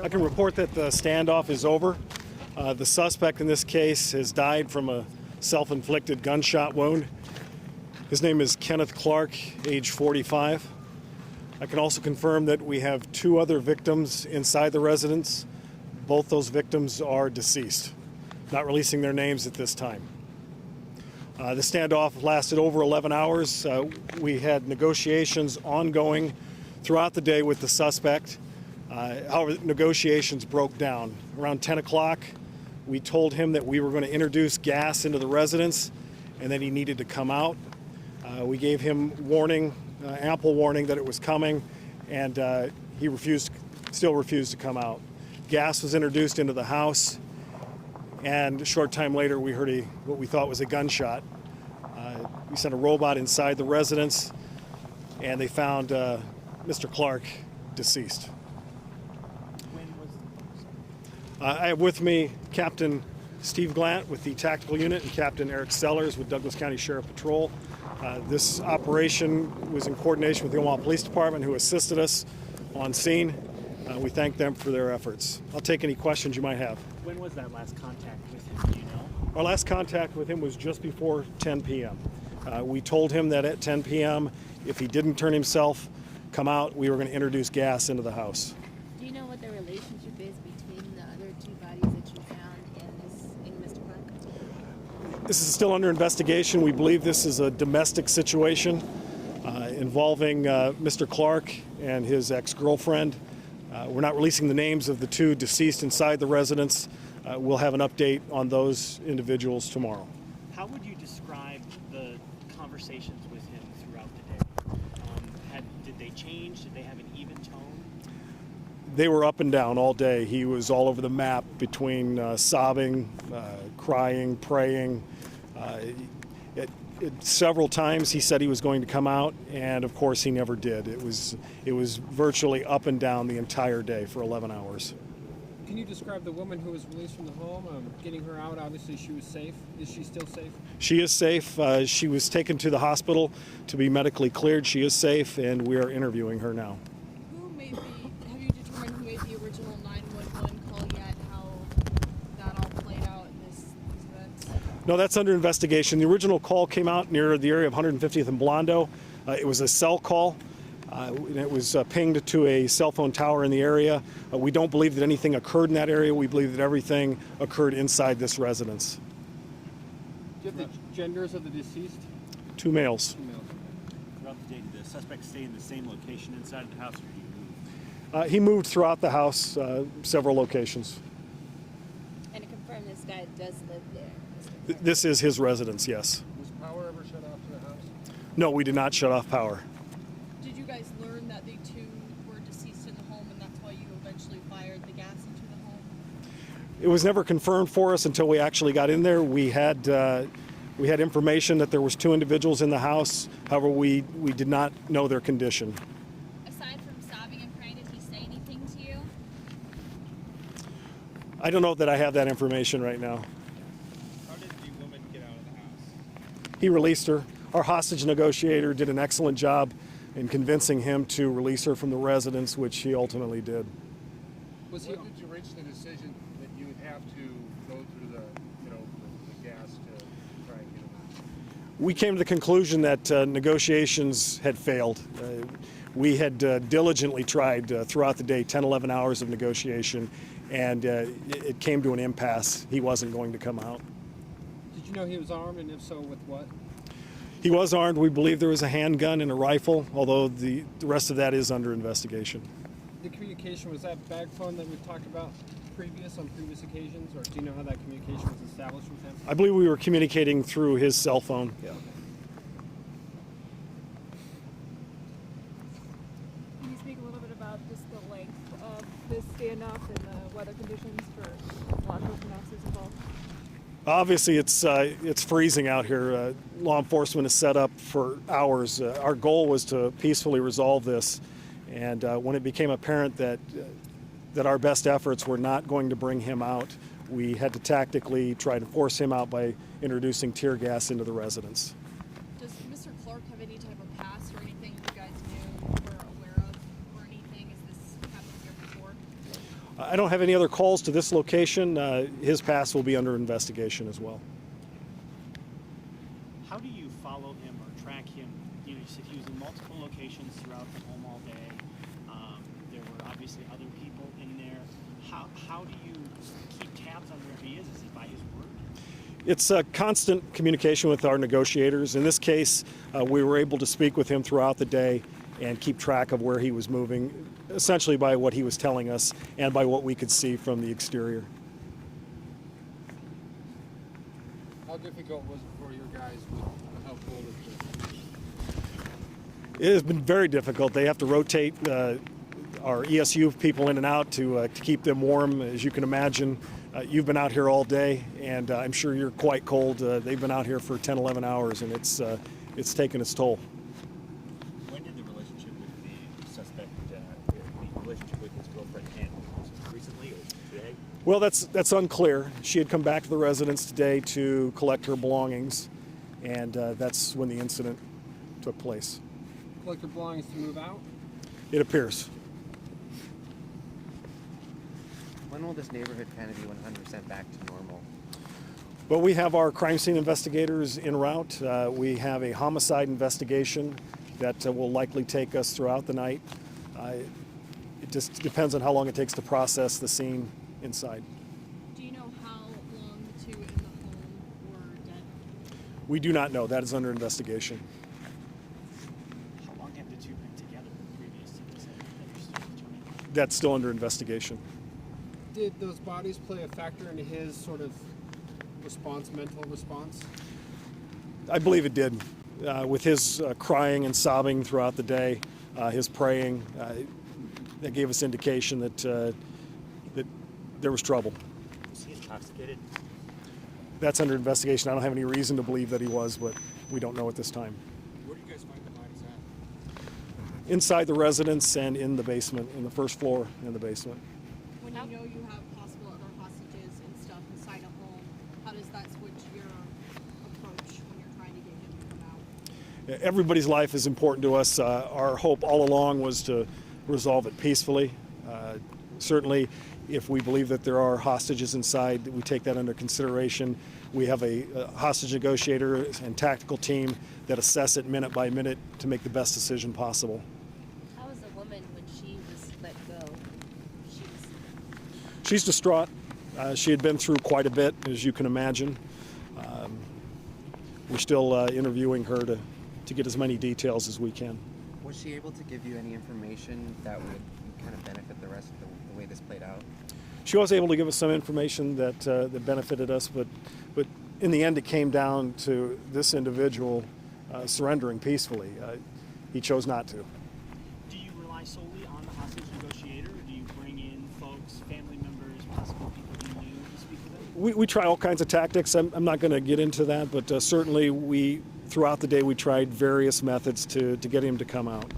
I can report that the standoff is over. The suspect in this case has died from a self-inflicted gunshot wound. His name is Kenneth Clark, age 45. I can also confirm that we have 2 other victims inside the residence. Both those victims are deceased, not releasing their names at this time. The standoff lasted over 11 hours. We had negotiations ongoing throughout the day with the suspect. However, negotiations broke down. Around 10 o'clock, we told him that we were going to introduce gas into the residence and that he needed to come out. We gave him warning, ample warning that it was coming, and he still refused to come out. Gas was introduced into the house, and a short time later we heard what we thought was a gunshot. We sent a robot inside the residence, and they found Mr. Clark deceased. I have with me Captain Steve Glant with the Tactical Unit and Captain Eric Sellers with Douglas County Sheriff Patrol. This operation was in coordination with the Omaha Police Department, who assisted us on scene. We thank them for their efforts. I'll take any questions you might have. When was that last contact with him, do you know? Our last contact with him was just before 10 p.m. We told him that at 10 p.m., if he didn't turn himself, come out, we were going to introduce gas into the house. Do you know what the relationship is between the other 2 bodies that you found in Mr. Clark? This is still under investigation. We believe this is a domestic situation involving Mr. Clark and his ex-girlfriend. We're not releasing the names of the 2 deceased inside the residence. We'll have an update on those individuals tomorrow. How would you describe the conversations with him throughout the day? Did they change? Did they have an even tone? They were up and down all day. He was all over the map between sobbing, crying, praying. Several times he said he was going to come out, and of course he never did. It was virtually up and down the entire day for 11 hours. Can you describe the woman who was released from the home? Getting her out, obviously she was safe. Is she still safe? She is safe. She was taken to the hospital to be medically cleared. She is safe, and we are interviewing her now. Have you determined who made the original 911 call yet? How that all played out in these events? No, that's under investigation. The original call came out near the area of 150th and Blondo. It was a cell call. It was pinged to a cell phone tower in the area. We don't believe that anything occurred in that area. We believe that everything occurred inside this residence. Do you have the genders of the deceased? 2 males. 2 males. Throughout the day, did the suspect stay in the same location inside the house, or did he move? He moved throughout the house, several locations. And to confirm, this guy does live there. This is his residence, yes. Was power ever shut off to the house? No, we did not shut off power. Did you guys learn that the 2 were deceased in the home, and that's why you eventually fired the gas into the home? It was never confirmed for us until we actually got in there. We had information that there was 2 individuals in the house. However, we did not know their condition. Aside from sobbing and crying, did he say anything to you? I don't know that I have that information right now. How did the woman get out of the house? He released her. Our hostage negotiator did an excellent job in convincing him to release her from the residence, which he ultimately did. When did you reach the decision that you would have to go through the gas to try and get him out? We came to the conclusion that negotiations had failed. We had diligently tried throughout the day, 10, 11 hours of negotiation, and it came to an impasse. He wasn't going to come out. Did you know he was armed, and if so, with what? He was armed. We believe there was a handgun and a rifle, although the rest of that is under investigation. The communication, was that bag phone that we've talked about on previous occasions, or do you know how that communication was established with him? I believe we were communicating through his cell phone. Yeah. Can you speak a little bit about just the length of this standoff and the weather conditions for law enforcement officers involved? Obviously, it's freezing out here. Law enforcement is set up for hours. Our goal was to peacefully resolve this, and when it became apparent that our best efforts were not going to bring him out, we had to tactically try to force him out by introducing tear gas into the residence. Does Mr. Clark have any type of past or anything you guys knew or aware of or anything? Has this happened here before? I don't have any other calls to this location. His past will be under investigation as well. How do you follow him or track him? You know, you said he was in multiple locations throughout the home all day. There were obviously other people in there. How do you keep tabs on where he is? Is it by his word? It's a constant communication with our negotiators. In this case, we were able to speak with him throughout the day and keep track of where he was moving, essentially by what he was telling us and by what we could see from the exterior. How difficult was it for your guys with how cold it was? It has been very difficult. They have to rotate our ESU people in and out to keep them warm. As you can imagine, you've been out here all day, and I'm sure you're quite cold. They've been out here for 10, 11 hours, and it's taken its toll. When did the relationship with the suspect, the relationship with his girlfriend end? Was it recently or today? Well, that's unclear. She had come back to the residence today to collect her belongings, and that's when the incident took place. Collect your belongings to move out? It appears. When will this neighborhood kind of be 100% back to normal? Well, we have our crime scene investigators en route. We have a homicide investigation that will likely take us throughout the night. It just depends on how long it takes to process the scene inside. Do you know how long the two in the home were dead? We do not know. That is under investigation. How long have the two been together previous to this that you're still determining? That's still under investigation. Did those bodies play a factor into his sort of response, mental response? I believe it did. With his crying and sobbing throughout the day, his praying, that gave us indication that that there was trouble. Was he intoxicated? That's under investigation. I don't have any reason to believe that he was, but we don't know at this time. Where do you guys find the bodies at? Inside the residence and in the basement, in the first floor in the basement. When you know you have possible other hostages and stuff inside a home, how does that switch your approach when you're trying to get him to come out? Everybody's life is important to us. Our hope all along was to resolve it peacefully. Certainly, if we believe that there are hostages inside, we take that under consideration. We have a hostage negotiator and tactical team that assess it minute by minute to make the best decision possible. How was the woman when she was let go? She's distraught. She had been through quite a bit, as you can imagine. We're still interviewing her to get as many details as we can. Was she able to give you any information that would kind of benefit the rest of the way this played out? She was able to give us some information that that benefited us, but in the end, it came down to this individual surrendering peacefully. He chose not to. Do you rely solely on the hostage negotiator, or do you bring in folks, family members, possible people you knew to speak with them? We try all kinds of tactics. I'm not going to get into that, but certainly throughout the day we tried various methods to get him to come out.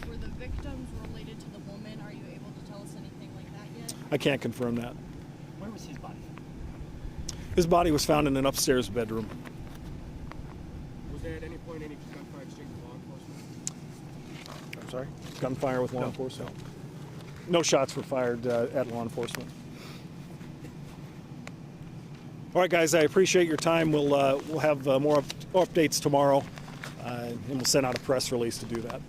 Were the victims related to the woman? Are you able to tell us anything like that yet? I can't confirm that. Where was his body? His body was found in an upstairs bedroom. Was there at any point any gunfire exchange with law enforcement? I'm sorry? Gunfire with law enforcement? No shots were fired at law enforcement. All right, guys, I appreciate your time. We'll have more updates tomorrow, and we'll send out a press release to do that.